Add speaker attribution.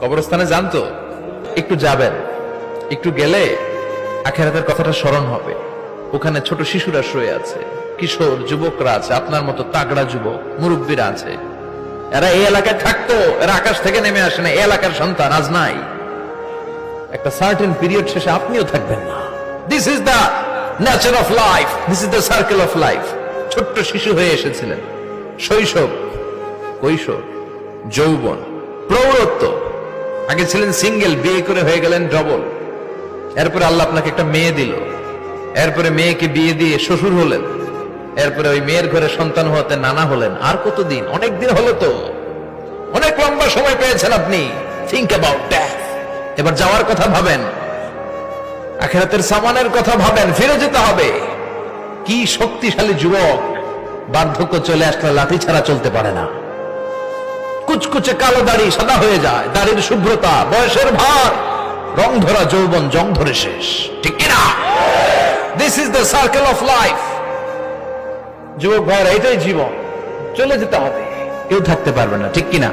Speaker 1: কবরস্থানে যান তো, একটু যাবেন, একটু গেলে আখিরাতের কথাটা স্মরণ হবে। ওখানে ছোট শিশুরা শুয়ে আছে, কিশোর যুবকরা আছে, আপনার মতো তাগড়া যুবক মুরব্বীরা আছে। এরা এই এলাকায় থাকতো, এরা আকাশ থেকে নেমে আসে না, এই এলাকার সন্তান আজ নাই। একটা সার্টেন পিরিয়ড শেষে আপনিও থাকবেন না। This is the nature of life, this is the circle of life. ছোট্ট শিশু হয়ে এসেছিলেন, শৈশব, কৈশোর, যৌবন, প্রৌঢ়ত্ব। আগে ছিলেন সিঙ্গেল, বিয়ে করে হয়ে গেলেন ডবল। এরপরে আল্লাহ আপনাকে একটা মেয়ে দিল, এরপরে মেয়েকে বিয়ে দিয়ে শ্বশুর হলেন, এরপরে ওই মেয়ের ঘরে সন্তান হতে নানা হলেন। আর কতদিন? অনেক দিন হলো তো, অনেক লম্বা সময় পেয়েছেন আপনি। Think about that. এবার যাওয়ার কথা ভাবেন, আখিরাতের সামানের কথা ভাবেন, ফিরে যেতে হবে। কি শক্তিশালী যুবক, বার্ধক্য চলে আসলে লাঠি ছাড়া চলতে পারে না। কুচকুচে কালো দাড়ি সাদা হয়ে যায়, দাড়ির শুভ্রতা, বয়সের ভার, রং ধরা যৌবন জং ধরে শেষ, ঠিক কিনা? This is the circle of life. যুবক ভাইরা, এটাই জীবন, চলে যেতে হবে, কেউ থাকতে পারবে না, ঠিক কিনা?